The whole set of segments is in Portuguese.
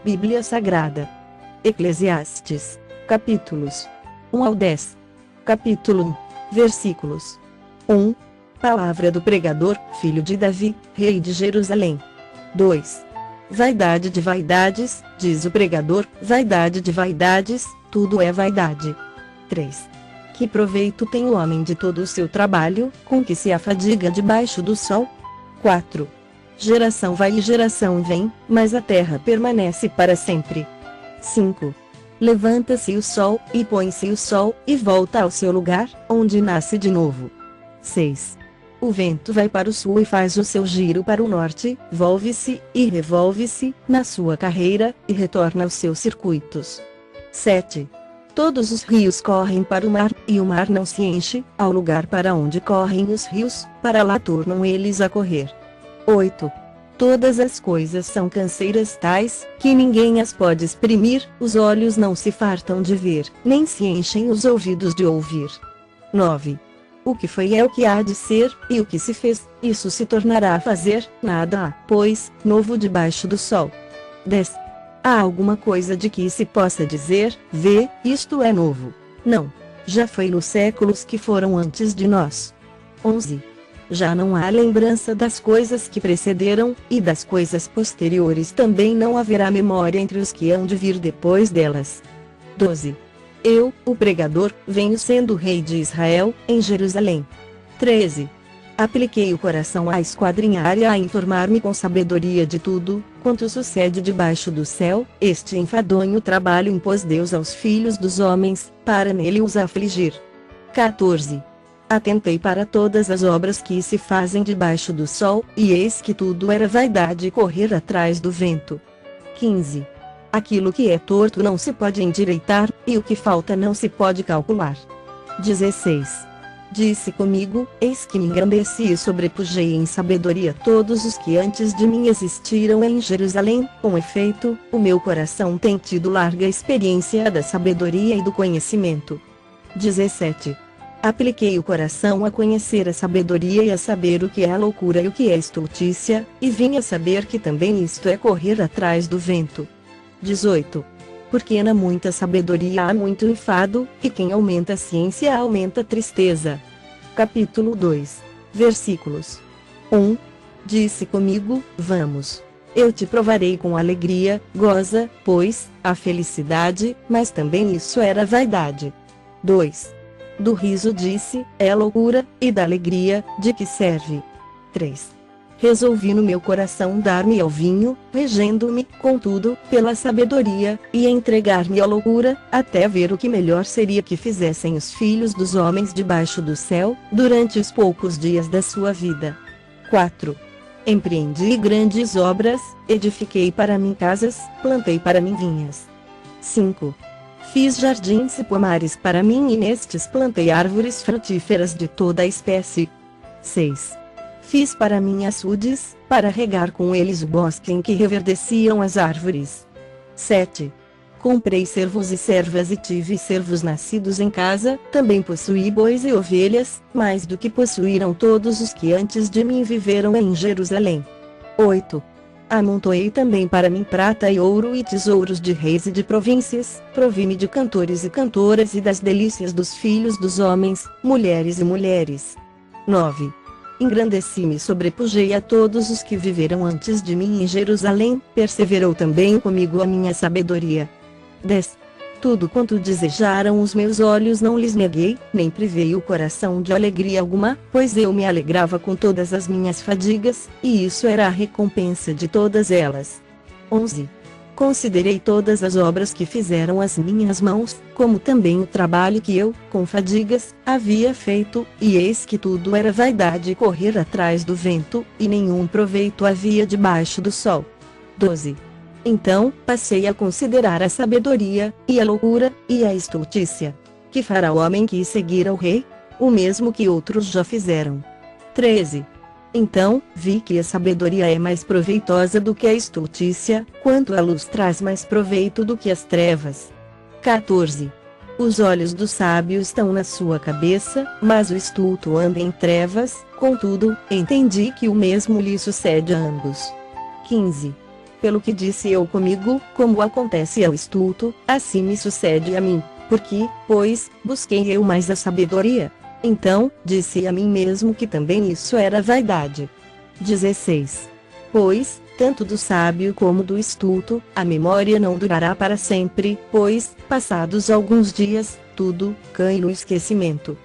Bíblia Sagrada. Eclesiastes. Capítulos 1 ao 10. Capítulo 1. Versículos 1. Palavra do pregador, filho de Davi, rei de Jerusalém. 2. Vaidade de vaidades, diz o pregador, vaidade de vaidades, tudo é vaidade. 3. Que proveito tem o homem de todo o seu trabalho, com que se afadiga debaixo do sol? 4. Geração vai e geração vem, mas a terra permanece para sempre. 5. Levanta-se o sol, e põe-se o sol, e volta ao seu lugar, onde nasce de novo. 6. O vento vai para o sul e faz o seu giro para o norte, volve-se, e revolve-se, na sua carreira, e retorna aos seus circuitos. 7. Todos os rios correm para o mar, e o mar não se enche, ao lugar para onde correm os rios, para lá tornam eles a correr. 8. Todas as coisas são canseiras tais, que ninguém as pode exprimir, os olhos não se fartam de ver, nem se enchem os ouvidos de ouvir. 9. O que foi é o que há de ser, e o que se fez, isso se tornará a fazer, nada há, pois, novo debaixo do sol. 10. Há alguma coisa de que se possa dizer, vê, isto é novo? Não. Já foi nos séculos que foram antes de nós. 11. Já não há lembrança das coisas que precederam, e das coisas posteriores também não haverá memória entre os que hão de vir depois delas. 12. Eu, o pregador, venho sendo rei de Israel, em Jerusalém. 13. Apliquei o coração a esquadrinhar e a informar-me com sabedoria de tudo, quanto sucede debaixo do céu, este enfadonho trabalho impôs Deus aos filhos dos homens, para nele os afligir. 14. Atentei para todas as obras que se fazem debaixo do sol, e eis que tudo era vaidade e correr atrás do vento. 15. Aquilo que é torto não se pode endireitar, e o que falta não se pode calcular. 16. Disse comigo, eis que me engrandeci e sobrepujei em sabedoria todos os que antes de mim existiram em Jerusalém, com efeito, o meu coração tem tido larga experiência da sabedoria e do conhecimento. 17. Apliquei o coração a conhecer a sabedoria e a saber o que é a loucura e o que é estultícia, e vim a saber que também isto é correr atrás do vento. 18. Porque na muita sabedoria há muito enfado, e quem aumenta a ciência aumenta a tristeza. Capítulo 2. Versículos 1. Disse comigo, vamos. Eu te provarei com alegria, goza, pois, a felicidade, mas também isso era vaidade. 2. Do riso disse, é loucura, e da alegria, de que serve? 3. Resolvi no meu coração dar-me ao vinho, regendo-me, contudo, pela sabedoria, e entregar-me à loucura, até ver o que melhor seria que fizessem os filhos dos homens debaixo do céu, durante os poucos dias da sua vida. 4. Empreendi grandes obras, edifiquei para mim casas, plantei para mim vinhas. 5. Fiz jardins e pomares para mim e nestes plantei árvores frutíferas de toda a espécie. 6. Fiz para mim açudes, para regar com eles o bosque em que reverdeciam as árvores. 7. Comprei servos e servas e tive servos nascidos em casa, também possuí bois e ovelhas, mais do que possuíram todos os que antes de mim viveram em Jerusalém. 8. Amontoei também para mim prata e ouro e tesouros de reis e de províncias, provi-me de cantores e cantoras e das delícias dos filhos dos homens, mulheres e mulheres. 9. Engrandeci-me e sobrepujei a todos os que viveram antes de mim em Jerusalém, perseverou também comigo a minha sabedoria. 10. Tudo quanto desejaram os meus olhos não lhes neguei, nem privei o coração de alegria alguma, pois eu me alegrava com todas as minhas fadigas, e isso era a recompensa de todas elas. 11. Considerei todas as obras que fizeram as minhas mãos, como também o trabalho que eu, com fadigas, havia feito, e eis que tudo era vaidade e correr atrás do vento, e nenhum proveito havia debaixo do sol. 12. Então, passei a considerar a sabedoria, e a loucura, e a estultícia. Que fará o homem que seguir ao rei? O mesmo que outros já fizeram. 13. Então, vi que a sabedoria é mais proveitosa do que a estultícia, quanto a luz traz mais proveito do que as trevas. 14. Os olhos do sábio estão na sua cabeça, mas o estulto anda em trevas, contudo, entendi que o mesmo lhe sucede a ambos. 15. Pelo que disse eu comigo, como acontece ao estulto, assim me sucede a mim. Porque, pois, busquei eu mais a sabedoria. Então, disse a mim mesmo que também isso era vaidade. 16. Pois, tanto do sábio como do estulto, a memória não durará para sempre, pois, passados alguns dias, tudo cai no esquecimento.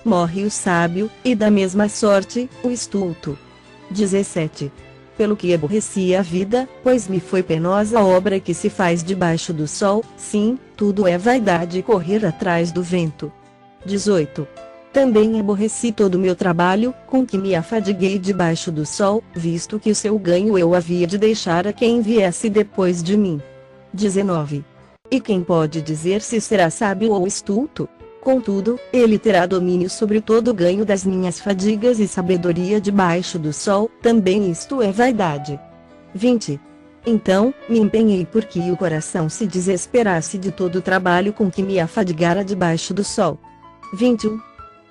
Morre o sábio, e da mesma sorte, o estulto. 17. Pelo que aborreci a vida, pois me foi penosa a obra que se faz debaixo do sol, sim, tudo é vaidade e correr atrás do vento. 18. Também aborreci todo o meu trabalho, com que me afadiguei debaixo do sol, visto que o seu ganho eu havia de deixar a quem viesse depois de mim. 19. E quem pode dizer se será sábio ou estulto? Contudo, ele terá domínio sobre todo o ganho das minhas fadigas e sabedoria debaixo do sol, também isto é vaidade. 20. Então, me empenhei porque o coração se desesperasse de todo o trabalho com que me afadigara debaixo do sol. 21.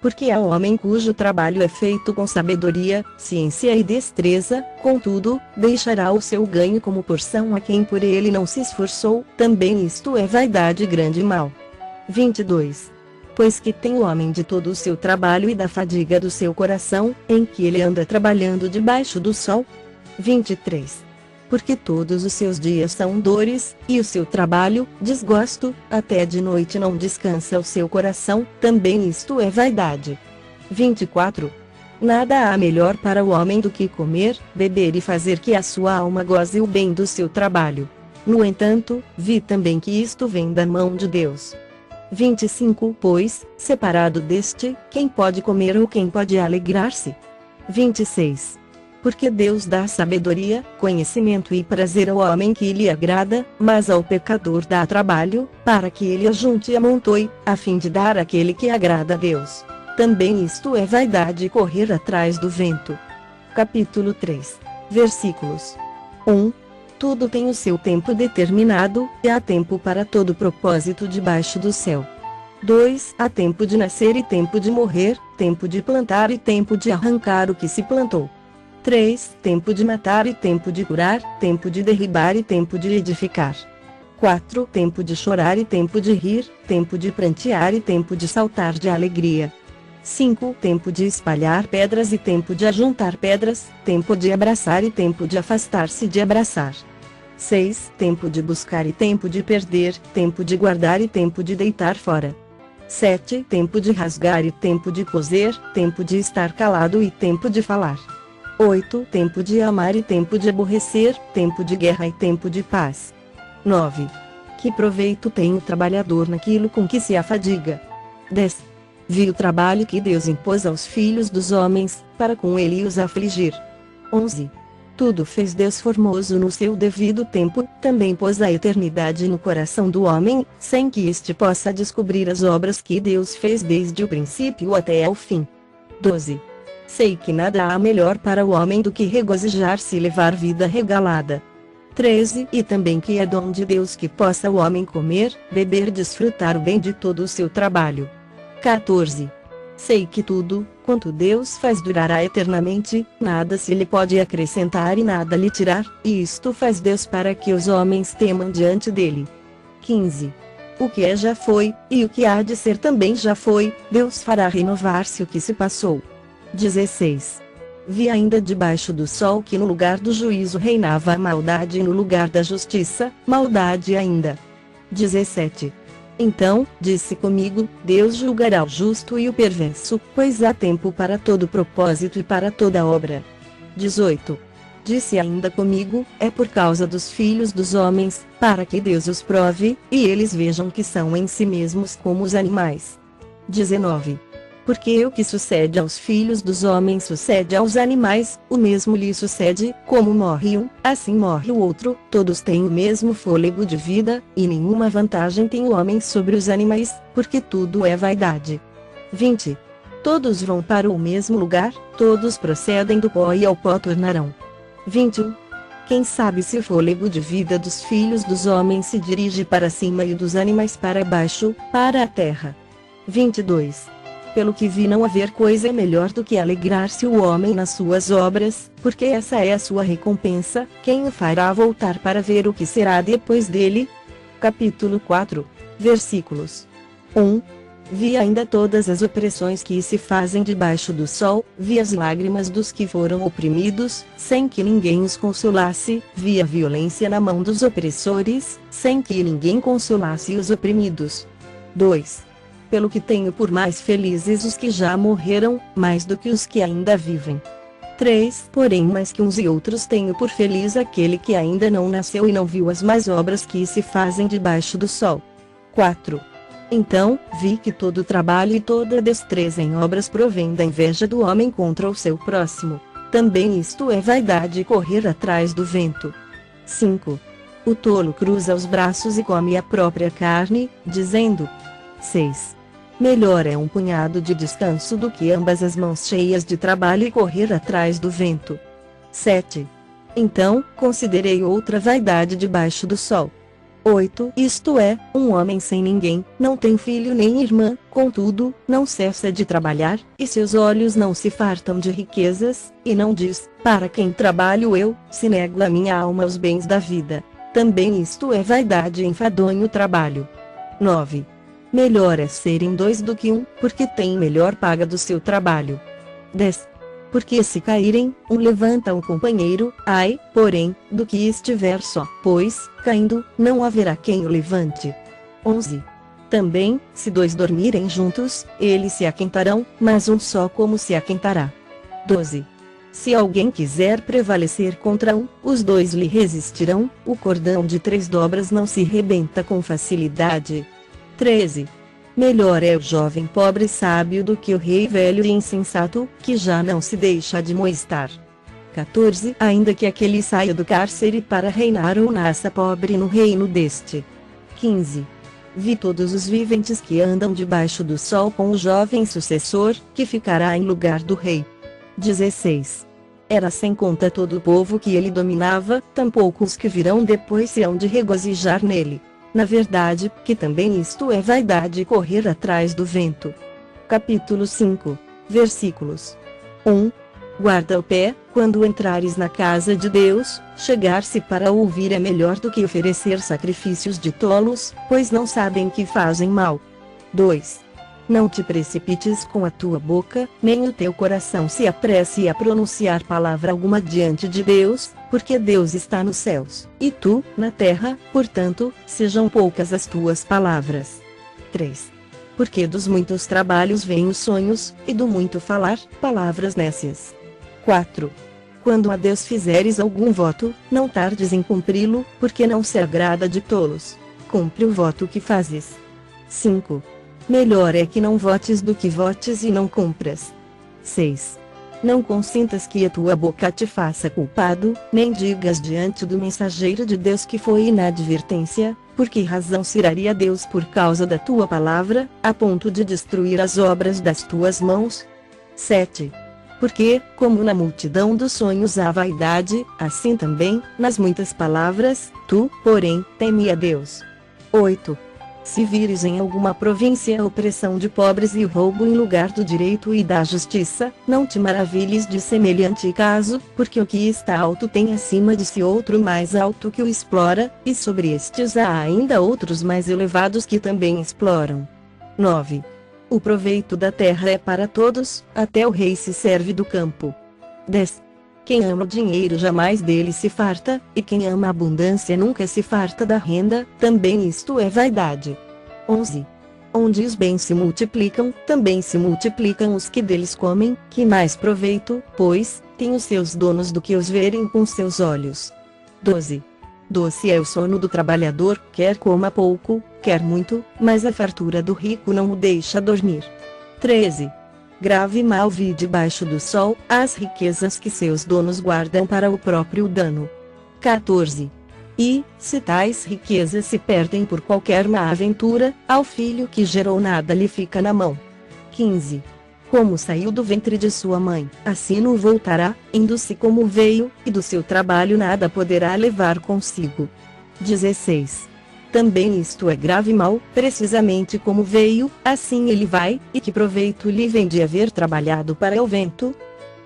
Porque há homem cujo trabalho é feito com sabedoria, ciência e destreza, contudo, deixará o seu ganho como porção a quem por ele não se esforçou, também isto é vaidade e grande mal. 22. Pois que tem o homem de todo o seu trabalho e da fadiga do seu coração, em que ele anda trabalhando debaixo do sol. 23. Porque todos os seus dias são dores, e o seu trabalho, desgosto, até de noite não descansa o seu coração, também isto é vaidade. 24. Nada há melhor para o homem do que comer, beber e fazer que a sua alma goze o bem do seu trabalho. No entanto, vi também que isto vem da mão de Deus. 25. Pois, separado deste, quem pode comer ou quem pode alegrar-se? 26. Porque Deus dá sabedoria, conhecimento e prazer ao homem que lhe agrada, mas ao pecador dá trabalho, para que ele ajunte e amontoe, a fim de dar àquele que agrada a Deus. Também isto é vaidade e correr atrás do vento. Capítulo 3. Versículos 1. Tudo tem o seu tempo determinado, e há tempo para todo propósito debaixo do céu. 2. Há tempo de nascer e tempo de morrer, tempo de plantar e tempo de arrancar o que se plantou. 3. Tempo de matar e tempo de curar, tempo de derribar e tempo de edificar. 4. Tempo de chorar e tempo de rir, tempo de prantear e tempo de saltar de alegria. 5. Tempo de espalhar pedras e tempo de ajuntar pedras, tempo de abraçar e tempo de afastar-se de abraçar. 6. Tempo de buscar e tempo de perder, tempo de guardar e tempo de deitar fora. 7. Tempo de rasgar e tempo de coser, tempo de estar calado e tempo de falar. 8. Tempo de amar e tempo de aborrecer, tempo de guerra e tempo de paz. 9. Que proveito tem o trabalhador naquilo com que se afadiga? 10. Vi o trabalho que Deus impôs aos filhos dos homens, para com ele os afligir. 11. Tudo fez Deus formoso no seu devido tempo, também pôs a eternidade no coração do homem, sem que este possa descobrir as obras que Deus fez desde o princípio até ao fim. 12. Sei que nada há melhor para o homem do que regozijar-se e levar vida regalada. 13. E também que é dom de Deus que possa o homem comer, beber e desfrutar o bem de todo o seu trabalho. 14. Sei que tudo, quanto Deus faz durará eternamente, nada se lhe pode acrescentar e nada lhe tirar, e isto faz Deus para que os homens temam diante dele. 15. O que é já foi, e o que há de ser também já foi, Deus fará renovar-se o que se passou. 16. Vi ainda debaixo do sol que no lugar do juízo reinava a maldade e no lugar da justiça, maldade ainda. 17. Então, disse comigo, Deus julgará o justo e o perverso, pois há tempo para todo propósito e para toda obra. 18. Disse ainda comigo, é por causa dos filhos dos homens, para que Deus os prove, e eles vejam que são em si mesmos como os animais. 19. Porque o que sucede aos filhos dos homens sucede aos animais, o mesmo lhe sucede, como morre um, assim morre o outro, todos têm o mesmo fôlego de vida, e nenhuma vantagem tem o homem sobre os animais, porque tudo é vaidade. 20. Todos vão para o mesmo lugar, todos procedem do pó e ao pó tornarão. 21. Quem sabe se o fôlego de vida dos filhos dos homens se dirige para cima e dos animais para baixo, para a terra. 22. pelo que vi não haver coisa melhor do que alegrar-se o homem nas suas obras, porque essa é a sua recompensa, quem o fará voltar para ver o que será depois dele? Capítulo 4, versículos 1. Vi ainda todas as opressões que se fazem debaixo do sol, vi as lágrimas dos que foram oprimidos, sem que ninguém os consolasse, vi a violência na mão dos opressores, sem que ninguém consolasse os oprimidos. 2. Pelo que tenho por mais felizes os que já morreram, mais do que os que ainda vivem. 3. Porém mais que uns e outros tenho por feliz aquele que ainda não nasceu e não viu as más obras que se fazem debaixo do sol. 4. Então, vi que todo trabalho e toda destreza em obras provém da inveja do homem contra o seu próximo. Também isto é vaidade e correr atrás do vento. 5. O tolo cruza os braços e come a própria carne, dizendo: 6. Melhor é um punhado de descanso do que ambas as mãos cheias de trabalho e correr atrás do vento. 7. Então, considerei outra vaidade debaixo do sol. 8. Isto é, um homem sem ninguém, não tem filho nem irmã, contudo, não cessa de trabalhar, e seus olhos não se fartam de riquezas, e não diz: para quem trabalho eu, se nego a minha alma os bens da vida. Também isto é vaidade e enfadonho trabalho. 9. Melhor é serem dois do que um, porque tem melhor paga do seu trabalho. 10. Porque se caírem, um levanta o companheiro, ai, porém, do que estiver só, pois, caindo, não haverá quem o levante. 11. Também, se dois dormirem juntos, eles se aquentarão, mas um só como se aquentará. 12. Se alguém quiser prevalecer contra um, os dois lhe resistirão, o cordão de 3 dobras não se rebenta com facilidade. 13. Melhor é o jovem pobre sábio do que o rei velho e insensato, que já não se deixa admoestar. 14. Ainda que aquele saia do cárcere para reinar ou nasça pobre no reino deste. 15. Vi todos os viventes que andam debaixo do sol com o jovem sucessor, que ficará em lugar do rei. 16. Era sem conta todo o povo que ele dominava, tampouco os que virão depois se hão de regozijar nele. Na verdade, que também isto é vaidade e correr atrás do vento. Capítulo 5, versículos 1. Guarda o pé, quando entrares na casa de Deus, chegar-se para ouvir é melhor do que oferecer sacrifícios de tolos, pois não sabem que fazem mal. 2. Não te precipites com a tua boca, nem o teu coração se apresse a pronunciar palavra alguma diante de Deus, porque Deus está nos céus, e tu, na terra, portanto, sejam poucas as tuas palavras. 3. Porque dos muitos trabalhos vêm os sonhos, e do muito falar, palavras nécias. 4. Quando a Deus fizeres algum voto, não tardes em cumpri-lo, porque não se agrada de tolos. Cumpre o voto que fazes. 5. Melhor é que não votes do que votes e não cumpras. 6. Não consintas que a tua boca te faça culpado, nem digas diante do mensageiro de Deus que foi inadvertência, por que razão se iraria Deus por causa da tua palavra, a ponto de destruir as obras das tuas mãos? 7. Porque, como na multidão dos sonhos há vaidade, assim também, nas muitas palavras, tu, porém, teme a Deus. 8. Se vires em alguma província a opressão de pobres e o roubo em lugar do direito e da justiça, não te maravilhes de semelhante caso, porque o que está alto tem acima de si outro mais alto que o explora, e sobre estes há ainda outros mais elevados que também exploram. 9. O proveito da terra é para todos, até o rei se serve do campo. 10. Quem ama o dinheiro jamais dele se farta, e quem ama a abundância nunca se farta da renda, também isto é vaidade. 11. Onde os bens se multiplicam, também se multiplicam os que deles comem, que mais proveito, pois, têm os seus donos do que os verem com seus olhos. 12. Doce é o sono do trabalhador, quer coma pouco, quer muito, mas a fartura do rico não o deixa dormir. 13. Grave mal vi debaixo do sol, as riquezas que seus donos guardam para o próprio dano. 14. E, se tais riquezas se perdem por qualquer má aventura, ao filho que gerou nada lhe fica na mão. 15. Como saiu do ventre de sua mãe, assim não voltará, indo-se como veio, e do seu trabalho nada poderá levar consigo. 16. também isto é grave mal, precisamente como veio, assim ele vai, e que proveito lhe vem de haver trabalhado para o vento?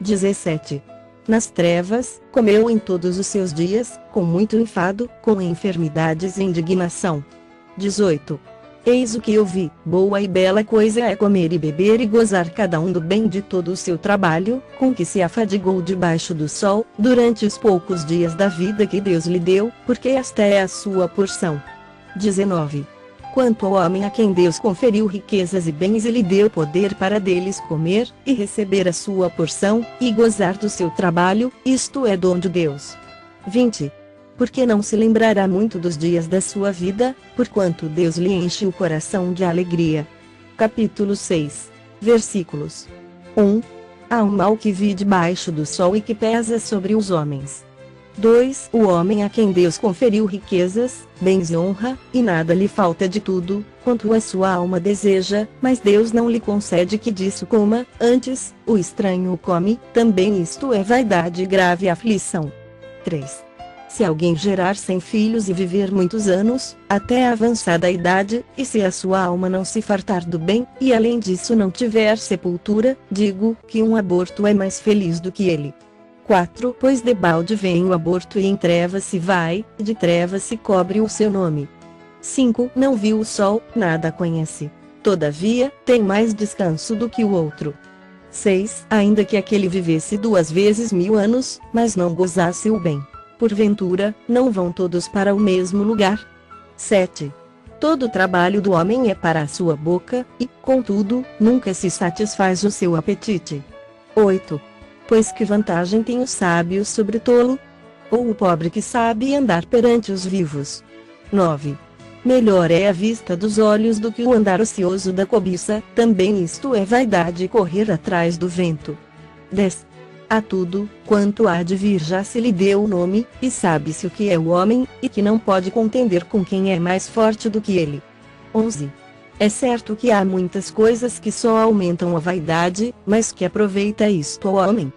17. Nas trevas, comeu em todos os seus dias, com muito enfado, com enfermidades e indignação. 18. Eis o que eu vi, boa e bela coisa é comer e beber e gozar cada um do bem de todo o seu trabalho, com que se afadigou debaixo do sol, durante os poucos dias da vida que Deus lhe deu, porque esta é a sua porção. 19. Quanto ao homem a quem Deus conferiu riquezas e bens e lhe deu poder para deles comer, e receber a sua porção, e gozar do seu trabalho, isto é dom de Deus. 20. Porque não se lembrará muito dos dias da sua vida, porquanto Deus lhe enche o coração de alegria. Capítulo 6. Versículos 1. Há um mal que vi debaixo do sol e que pesa sobre os homens. 2. O homem a quem Deus conferiu riquezas, bens e honra, e nada lhe falta de tudo, quanto a sua alma deseja, mas Deus não lhe concede que disso coma, antes, o estranho o come, também isto é vaidade e grave aflição. 3. Se alguém gerar 100 filhos e viver muitos anos, até a avançada idade, e se a sua alma não se fartar do bem, e além disso não tiver sepultura, digo que um aborto é mais feliz do que ele. 4. Pois debalde vem o aborto e em trevas se vai, de trevas se cobre o seu nome. 5. Não viu o sol, nada conhece. Todavia, tem mais descanso do que o outro. 6. Ainda que aquele vivesse 2 vezes 1000 anos, mas não gozasse o bem. Porventura, não vão todos para o mesmo lugar? 7. Todo o trabalho do homem é para a sua boca, e, contudo, nunca se satisfaz o seu apetite. 8. Pois que vantagem tem o sábio sobre o tolo? Ou o pobre que sabe andar perante os vivos? 9. Melhor é a vista dos olhos do que o andar ocioso da cobiça, também isto é vaidade e correr atrás do vento. 10. A tudo, quanto há de vir já se lhe deu o nome, e sabe-se o que é o homem, e que não pode contender com quem é mais forte do que ele. 11. É certo que há muitas coisas que só aumentam a vaidade, mas que aproveita isto ao homem?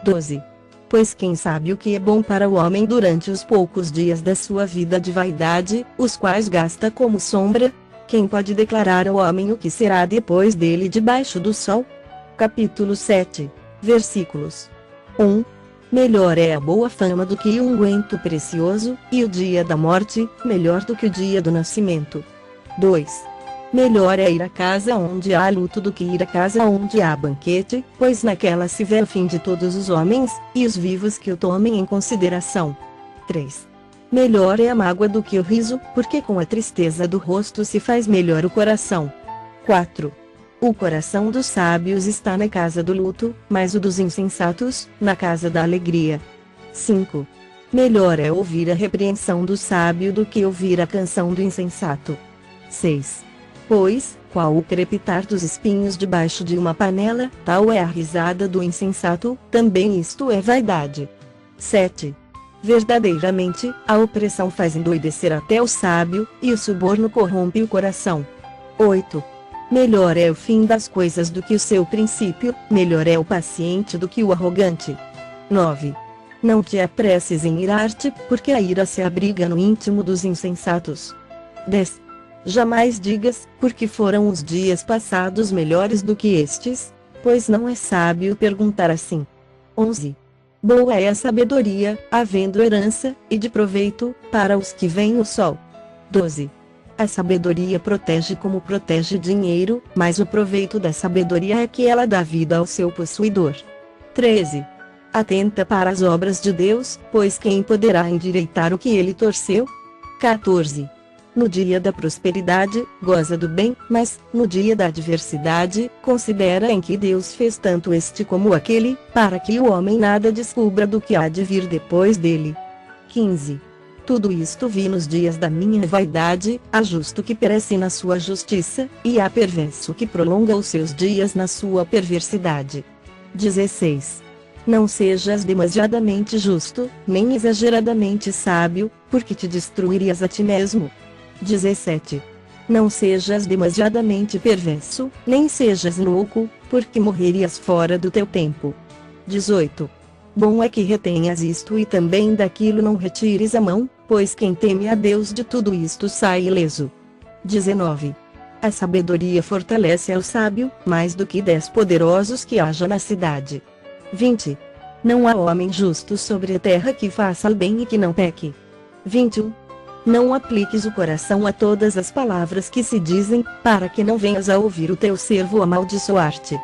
12. Pois quem sabe o que é bom para o homem durante os poucos dias da sua vida de vaidade, os quais gasta como sombra? Quem pode declarar ao homem o que será depois dele debaixo do sol? Capítulo 7. Versículos 1. Melhor é a boa fama do que o unguento precioso, e o dia da morte, melhor do que o dia do nascimento. 2. Melhor é ir à casa onde há luto do que ir à casa onde há banquete, pois naquela se vê o fim de todos os homens, e os vivos que o tomem em consideração. 3. Melhor é a mágoa do que o riso, porque com a tristeza do rosto se faz melhor o coração. 4. O coração dos sábios está na casa do luto, mas o dos insensatos, na casa da alegria. 5. Melhor é ouvir a repreensão do sábio do que ouvir a canção do insensato. 6. Pois, qual o crepitar dos espinhos debaixo de uma panela, tal é a risada do insensato, também isto é vaidade. 7. Verdadeiramente, a opressão faz endoidecer até o sábio, e o suborno corrompe o coração. 8. Melhor é o fim das coisas do que o seu princípio, melhor é o paciente do que o arrogante. 9. Não te apresses em irar-te, porque a ira se abriga no íntimo dos insensatos. 10. Jamais digas, porque foram os dias passados melhores do que estes, pois não é sábio perguntar assim. 11. Boa é a sabedoria, havendo herança, e de proveito, para os que veem o sol. 12. A sabedoria protege como protege dinheiro, mas o proveito da sabedoria é que ela dá vida ao seu possuidor. 13. Atenta para as obras de Deus, pois quem poderá endireitar o que ele torceu? 14. No dia da prosperidade, goza do bem, mas, no dia da adversidade, considera em que Deus fez tanto este como aquele, para que o homem nada descubra do que há de vir depois dele. 15. Tudo isto vi nos dias da minha vaidade, há justo que perece na sua justiça, e há perverso que prolonga os seus dias na sua perversidade. 16. Não sejas demasiadamente justo, nem exageradamente sábio, porque te destruirias a ti mesmo. 17. Não sejas demasiadamente perverso, nem sejas louco, porque morrerias fora do teu tempo. 18. Bom é que retenhas isto e também daquilo não retires a mão, pois quem teme a Deus de tudo isto sai ileso. 19. A sabedoria fortalece ao sábio, mais do que 10 poderosos que haja na cidade. 20. Não há homem justo sobre a terra que faça o bem e que não peque. 21. Não apliques o coração a todas as palavras que se dizem, para que não venhas a ouvir o teu servo amaldiçoar-te.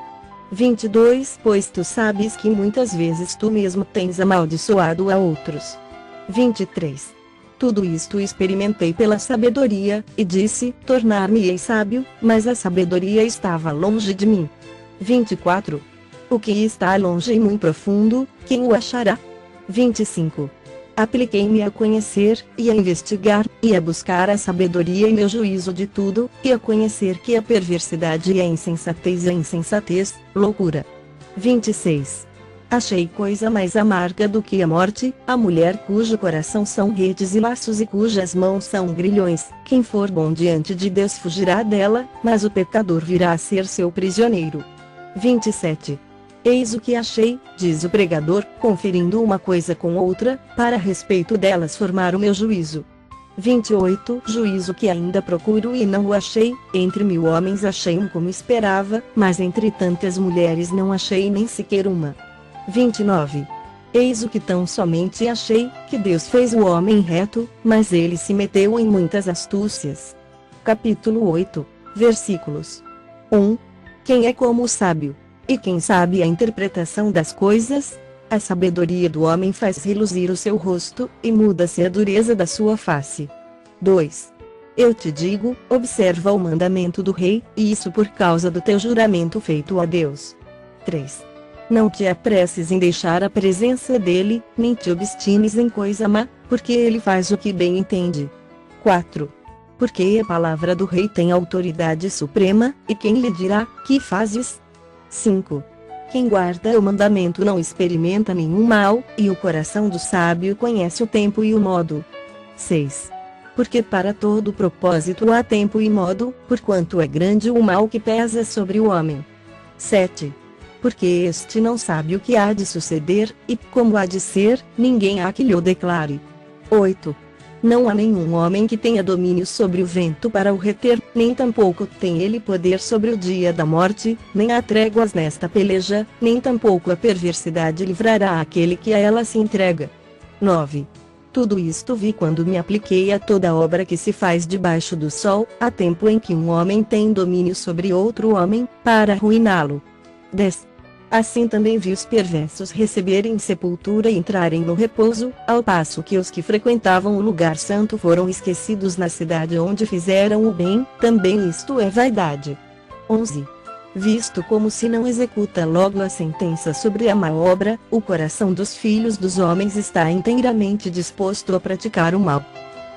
22. Pois tu sabes que muitas vezes tu mesmo tens amaldiçoado a outros. 23. Tudo isto experimentei pela sabedoria, e disse, tornar-me-ei sábio, mas a sabedoria estava longe de mim. 24. O que está longe e muito profundo, quem o achará? 25. Apliquei-me a conhecer, e a investigar, e a buscar a sabedoria e meu juízo de tudo, e a conhecer que a perversidade é insensatez e a insensatez, loucura. 26. Achei coisa mais amarga do que a morte, a mulher cujo coração são redes e laços e cujas mãos são grilhões. Quem for bom diante de Deus fugirá dela, mas o pecador virá a ser seu prisioneiro. 27. Eis o que achei, diz o pregador, conferindo uma coisa com outra, para a respeito delas formar o meu juízo. 28. Juízo que ainda procuro e não o achei, entre 1000 homens achei um como esperava, mas entre tantas mulheres não achei nem sequer uma. 29. Eis o que tão somente achei, que Deus fez o homem reto, mas ele se meteu em muitas astúcias. Capítulo 8, versículos 1. Quem é como o sábio? E quem sabe a interpretação das coisas? A sabedoria do homem faz reluzir o seu rosto, e muda-se a dureza da sua face. 2. Eu te digo, observa o mandamento do rei, e isso por causa do teu juramento feito a Deus. 3. Não te apresses em deixar a presença dele, nem te obstines em coisa má, porque ele faz o que bem entende. 4. Porque a palavra do rei tem autoridade suprema, e quem lhe dirá, que fazes? 5. Quem guarda o mandamento não experimenta nenhum mal, e o coração do sábio conhece o tempo e o modo. 6. Porque para todo propósito há tempo e modo, porquanto é grande o mal que pesa sobre o homem. 7. Porque este não sabe o que há de suceder, e como há de ser, ninguém há que lhe o declare. 8. Não há nenhum homem que tenha domínio sobre o vento para o reter, nem tampouco tem ele poder sobre o dia da morte, nem há tréguas nesta peleja, nem tampouco a perversidade livrará aquele que a ela se entrega. 9. Tudo isto vi quando me apliquei a toda obra que se faz debaixo do sol, a tempo em que um homem tem domínio sobre outro homem, para arruiná-lo. 10. Assim também vi os perversos receberem sepultura e entrarem no repouso, ao passo que os que frequentavam o lugar santo foram esquecidos na cidade onde fizeram o bem, também isto é vaidade. 11. Visto como se não executa logo a sentença sobre a má obra, o coração dos filhos dos homens está inteiramente disposto a praticar o mal.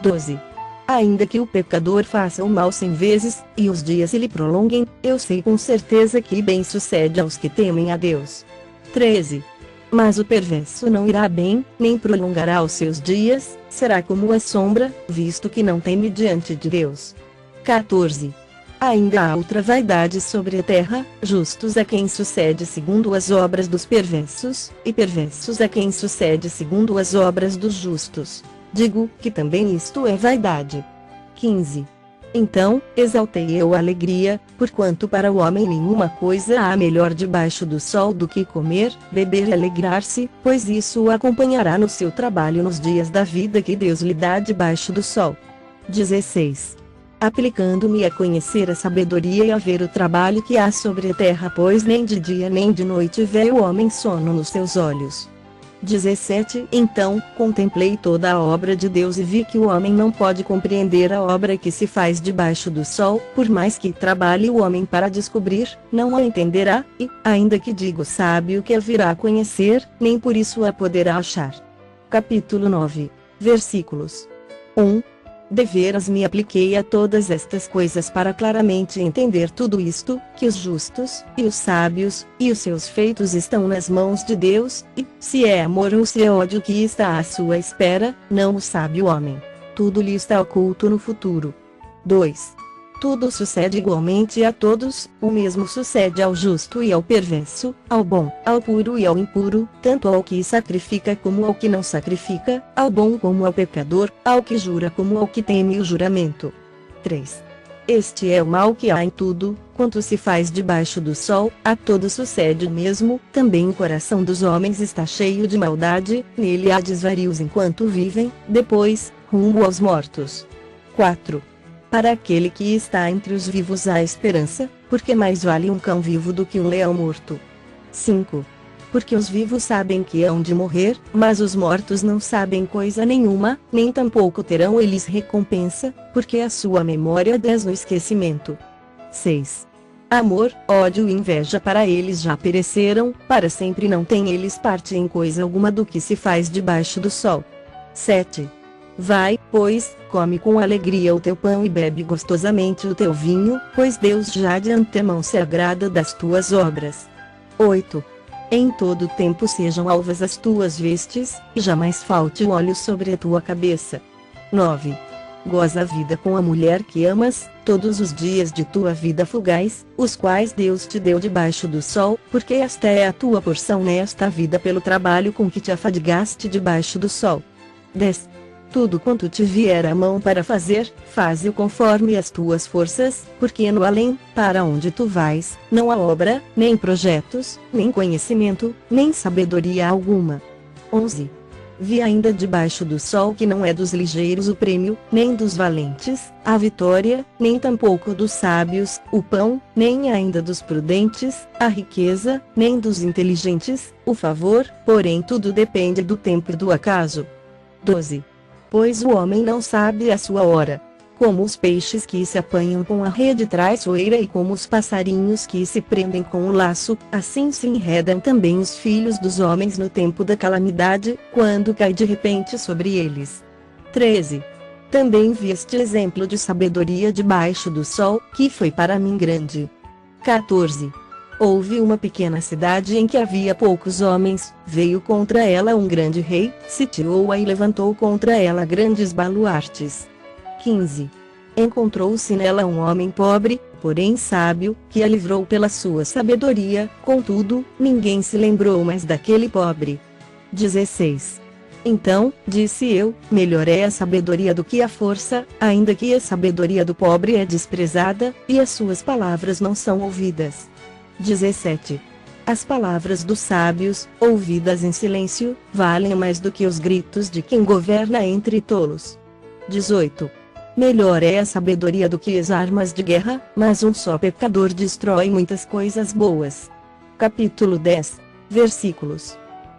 12. Ainda que o pecador faça o mal 100 vezes, e os dias se lhe prolonguem, eu sei com certeza que bem sucede aos que temem a Deus. 13. Mas o perverso não irá bem, nem prolongará os seus dias, será como a sombra, visto que não teme diante de Deus. 14. Ainda há outra vaidade sobre a terra, justos a quem sucede segundo as obras dos perversos, e perversos a quem sucede segundo as obras dos justos. Digo que também isto é vaidade. 15. Então, exaltei eu a alegria, porquanto para o homem nenhuma coisa há melhor debaixo do sol do que comer, beber e alegrar-se, pois isso o acompanhará no seu trabalho nos dias da vida que Deus lhe dá debaixo do sol. 16. Aplicando-me a conhecer a sabedoria e a ver o trabalho que há sobre a terra, pois nem de dia nem de noite vê o homem sono nos seus olhos. 17. Então, contemplei toda a obra de Deus e vi que o homem não pode compreender a obra que se faz debaixo do sol, por mais que trabalhe o homem para descobrir, não a entenderá, e, ainda que diga o sábio que a virá a conhecer, nem por isso a poderá achar. Capítulo 9. Versículos 1. Deveras me apliquei a todas estas coisas para claramente entender tudo isto, que os justos, e os sábios, e os seus feitos estão nas mãos de Deus, e, se é amor ou se é ódio que está à sua espera, não o sabe o homem. Tudo lhe está oculto no futuro. 2. Tudo sucede igualmente a todos, o mesmo sucede ao justo e ao perverso, ao bom, ao puro e ao impuro, tanto ao que sacrifica como ao que não sacrifica, ao bom como ao pecador, ao que jura como ao que teme o juramento. 3. Este é o mal que há em tudo, quanto se faz debaixo do sol, a todos sucede o mesmo, também o coração dos homens está cheio de maldade, nele há desvarios enquanto vivem, depois, rumo aos mortos. 4. Para aquele que está entre os vivos há esperança, porque mais vale um cão vivo do que um leão morto. 5. Porque os vivos sabem que hão de morrer, mas os mortos não sabem coisa nenhuma, nem tampouco terão eles recompensa, porque a sua memória des no esquecimento. 6. Amor, ódio e inveja para eles já pereceram, para sempre não têm eles parte em coisa alguma do que se faz debaixo do sol. 7. Vai, pois, come com alegria o teu pão e bebe gostosamente o teu vinho, pois Deus já de antemão se agrada das tuas obras. 8. Em todo tempo sejam alvas as tuas vestes, e jamais falte o óleo sobre a tua cabeça. 9. Goza a vida com a mulher que amas, todos os dias de tua vida fugaz, os quais Deus te deu debaixo do sol, porque esta é a tua porção nesta vida pelo trabalho com que te afadigaste debaixo do sol. 10. Tudo quanto te vier à mão para fazer, faze-o conforme as tuas forças, porque no além, para onde tu vais, não há obra, nem projetos, nem conhecimento, nem sabedoria alguma. 11. Vi ainda debaixo do sol que não é dos ligeiros o prêmio, nem dos valentes, a vitória, nem tampouco dos sábios, o pão, nem ainda dos prudentes, a riqueza, nem dos inteligentes, o favor, porém tudo depende do tempo e do acaso. 12. Pois o homem não sabe a sua hora. Como os peixes que se apanham com a rede traiçoeira e como os passarinhos que se prendem com o laço, assim se enredam também os filhos dos homens no tempo da calamidade, quando cai de repente sobre eles. 13. Também vi este exemplo de sabedoria debaixo do sol, que foi para mim grande. 14. Houve uma pequena cidade em que havia poucos homens, veio contra ela um grande rei, sitiou-a e levantou contra ela grandes baluartes. 15. Encontrou-se nela um homem pobre, porém sábio, que a livrou pela sua sabedoria, contudo, ninguém se lembrou mais daquele pobre. 16. Então, disse eu, melhor é a sabedoria do que a força, ainda que a sabedoria do pobre é desprezada, e as suas palavras não são ouvidas. 17. As palavras dos sábios, ouvidas em silêncio, valem mais do que os gritos de quem governa entre tolos. 18. Melhor é a sabedoria do que as armas de guerra, mas um só pecador destrói muitas coisas boas. Capítulo 10. Versículos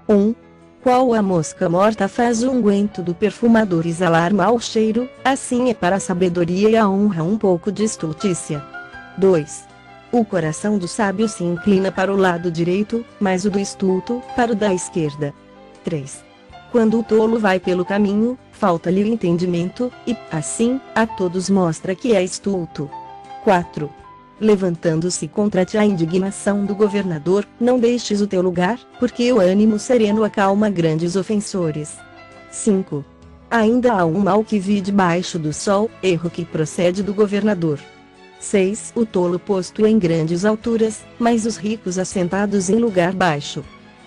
1. Qual a mosca morta faz o unguento do perfumador exalar mau cheiro, assim é para a sabedoria e a honra um pouco de estultícia. 2. O coração do sábio se inclina para o lado direito, mas o do estulto, para o da esquerda. 3. Quando o tolo vai pelo caminho, falta-lhe o entendimento, e, assim, a todos mostra que é estulto. 4. Levantando-se contra ti a indignação do governador, não deixes o teu lugar, porque o ânimo sereno acalma grandes ofensores. 5. Ainda há um mal que vi debaixo do sol, erro que procede do governador. 6. O tolo posto em grandes alturas, mas os ricos assentados em lugar baixo.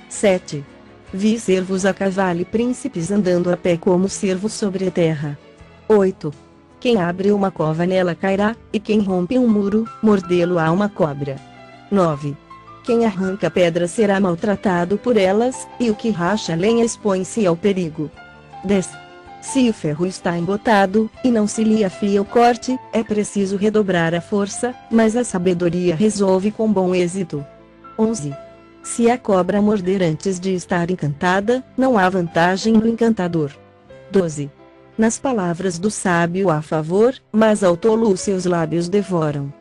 7. Vi servos a cavalo e príncipes andando a pé como servos sobre a terra. 8. Quem abre uma cova nela cairá, e quem rompe um muro, mordê-lo-á uma cobra. 9. Quem arranca pedra será maltratado por elas, e o que racha lenha expõe-se ao perigo. 10. Se o ferro está embotado, e não se lhe afia o corte, é preciso redobrar a força, mas a sabedoria resolve com bom êxito. 11. Se a cobra morder antes de estar encantada, não há vantagem no encantador. 12. Nas palavras do sábio há favor, mas ao tolo os seus lábios devoram.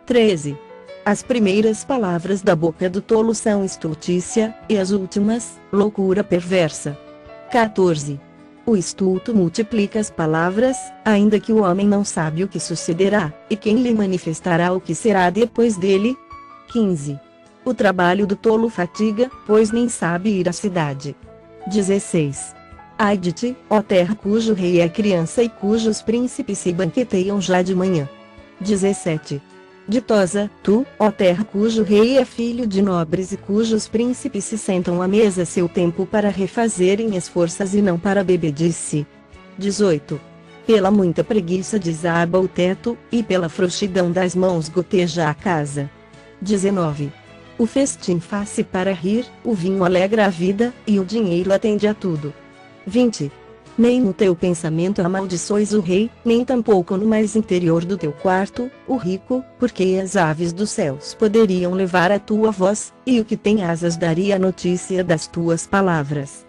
13. As primeiras palavras da boca do tolo são estultícia, e as últimas, loucura perversa. 14. O estulto multiplica as palavras, ainda que o homem não sabe o que sucederá, e quem lhe manifestará o que será depois dele? 15. O trabalho do tolo fatiga, pois nem sabe ir à cidade. 16. Ai de ti, ó terra cujo rei é criança e cujos príncipes se banqueteiam já de manhã. 17. Ditosa, tu, ó terra cujo rei é filho de nobres e cujos príncipes se sentam à mesa seu tempo para refazerem as forças e não para bebedice. 18. Pela muita preguiça desaba o teto, e pela frouxidão das mãos goteja a casa. 19. O festim faz-se para rir, o vinho alegra a vida, e o dinheiro atende a tudo. 20. Nem no teu pensamento amaldiçoes o rei, nem tampouco no mais interior do teu quarto, o rico, porque as aves dos céus poderiam levar a tua voz, e o que tem asas daria notícia das tuas palavras.